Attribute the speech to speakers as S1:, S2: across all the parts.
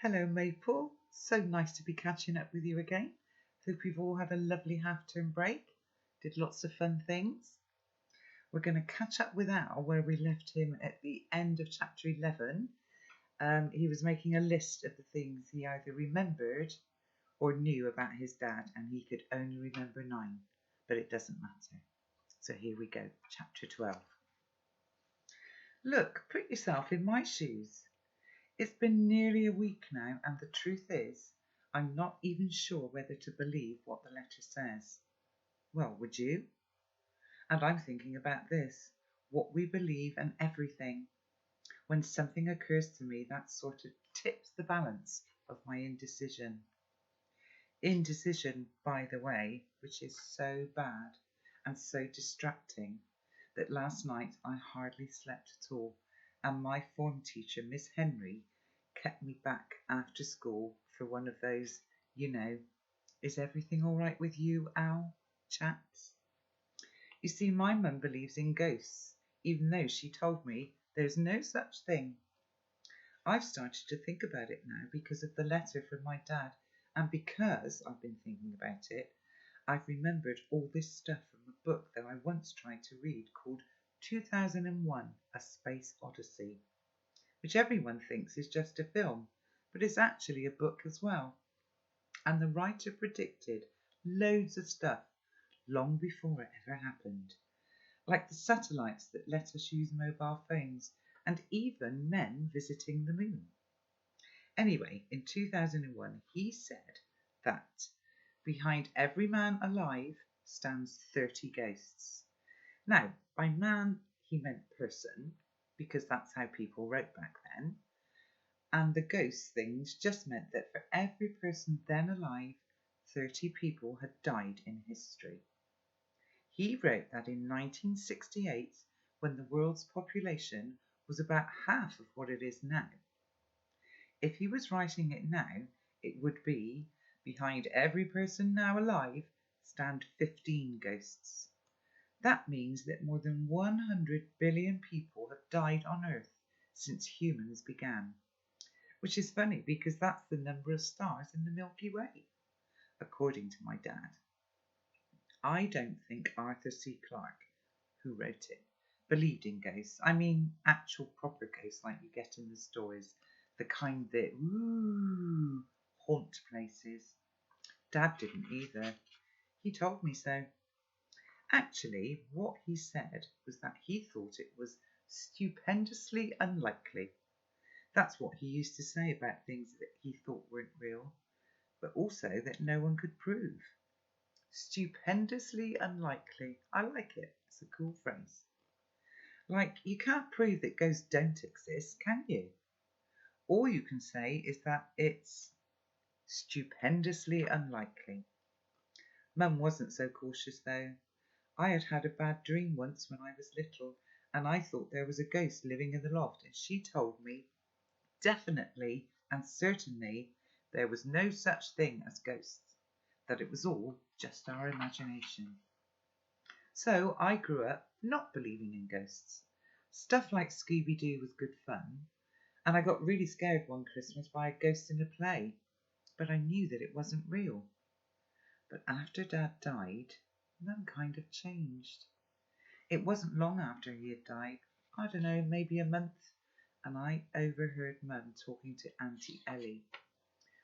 S1: Hello, Maple. So nice to be catching up with you again. Hope you've all had a lovely half-term break. Did lots of fun things. We're going to catch up with Al where we left him at the end of chapter 11. He was making a list of the things he either remembered or knew about his dad, and he could only remember 9, but it doesn't matter. So here we go, chapter 12. Look, put yourself in my shoes. It's been nearly a week now, and the truth is, I'm not even sure whether to believe what the letter says. Well, would you? And I'm thinking about this, what we believe and everything. When something occurs to me, that sort of tips the balance of my indecision. Indecision, by the way, which is so bad and so distracting that last night I hardly slept at all, and my form teacher, Miss Henry, kept me back after school for one of those, is everything all right with you, Al, chats. You see, my mum believes in ghosts, even though she told me there's no such thing. I've started to think about it now because of the letter from my dad, and because I've been thinking about it, I've remembered all this stuff from a book that I once tried to read called 2001: A Space Odyssey, which everyone thinks is just a film, but it's actually a book as well. And the writer predicted loads of stuff long before it ever happened, like the satellites that let us use mobile phones, and even men visiting the moon. Anyway, in 2001, he said that behind every man alive stands 30 ghosts. Now, by man, he meant person, because that's how people wrote back then. And the ghost things just meant that for every person then alive, 30 people had died in history. He wrote that in 1968, when the world's population was about half of what it is now. If he was writing it now, it would be, behind every person now alive stand 15 ghosts. That means that more than 100 billion people have died on Earth since humans began, which is funny because that's the number of stars in the Milky Way, according to my dad. I don't think Arthur C. Clarke, who wrote it, believed in ghosts. I mean actual proper ghosts like you get in the stories, the kind that haunt places. Dad didn't either. He told me so. Actually, what he said was that he thought it was stupendously unlikely. That's what he used to say about things that he thought weren't real, but also that no one could prove. Stupendously unlikely. I like it. It's a cool phrase. Like, you can't prove that ghosts don't exist, can you? All you can say is that it's stupendously unlikely. Mum wasn't so cautious though. I had had a bad dream once when I was little, and I thought there was a ghost living in the loft, and she told me definitely and certainly there was no such thing as ghosts, that it was all just our imagination. So I grew up not believing in ghosts. Stuff like Scooby-Doo was good fun, and I got really scared one Christmas by a ghost in a play, but I knew that it wasn't real. But after Dad died, Mum kind of changed. It wasn't long after he had died, I don't know, maybe a month, and I overheard Mum talking to Auntie Ellie.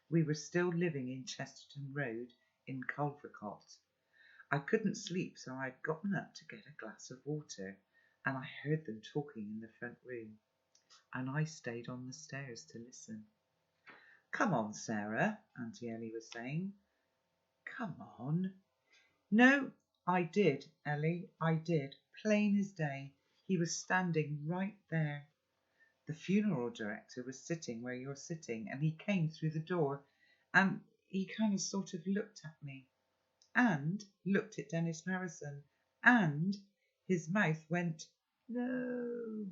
S1: We were still living in Chesterton Road in Culvercott. I couldn't sleep, so I'd gotten up to get a glass of water, and I heard them talking in the front room, and I stayed on the stairs to listen. "Come on, Sarah," Auntie Ellie was saying. "Come on." "No, I did, Ellie, I did, plain as day. He was standing right there. The funeral director was sitting where you're sitting, and he came through the door, and he kind of sort of looked at me, and looked at Dennis Harrison, and his mouth went, 'No,'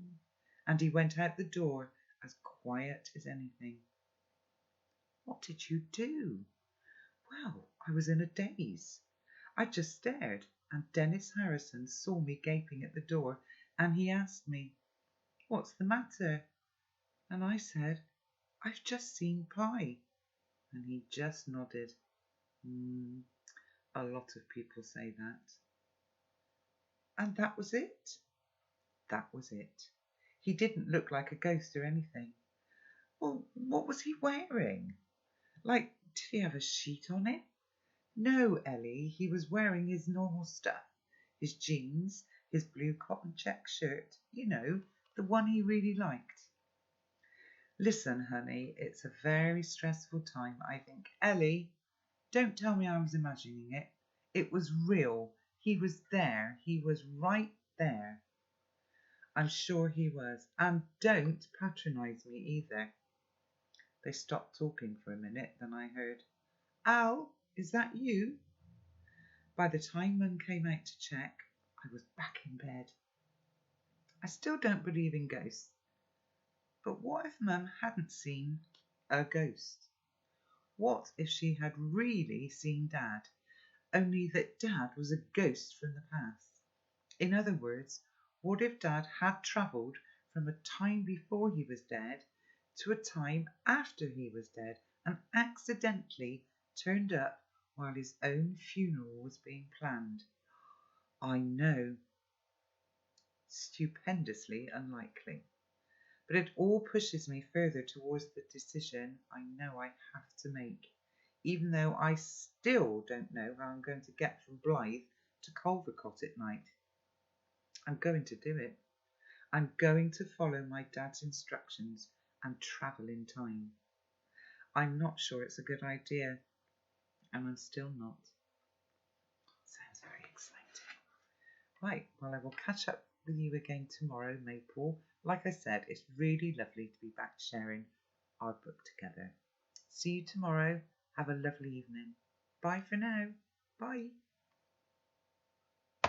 S1: and he went out the door as quiet as anything." "What did you do?" "Well, I was in a daze. I just stared, and Dennis Harrison saw me gaping at the door, and he asked me, 'What's the matter?' And I said, I've just seen Pie. And he just nodded. A lot of people say that. And that was it? That was it. He didn't look like a ghost or anything. Well, what was he wearing? Like, did he have a sheet on it? No, Ellie, he was wearing his normal stuff. His jeans, his blue cotton check shirt, you know, the one he really liked. Listen, honey, it's a very stressful time, I think. Ellie, don't tell me I was imagining it. It was real. He was there. He was right there. I'm sure he was. And don't patronise me either. They stopped talking for a minute, then I heard, Al, is that you? By the time Mum came out to check, I was back in bed. I still don't believe in ghosts. But what if Mum hadn't seen a ghost? What if she had really seen Dad, only that Dad was a ghost from the past? In other words, what if Dad had travelled from a time before he was dead to a time after he was dead and accidentally turned up while his own funeral was being planned? I know, stupendously unlikely. But it all pushes me further towards the decision I know I have to make, even though I still don't know how I'm going to get from Blythe to Culvercott at night. I'm going to do it. I'm going to follow my dad's instructions and travel in time. I'm not sure it's a good idea, and I'm still not. Sounds very exciting. Right, well, I will catch up with you again tomorrow, Maple. Like I said, it's really lovely to be back sharing our book together. See you tomorrow. Have a lovely evening. Bye for now. Bye.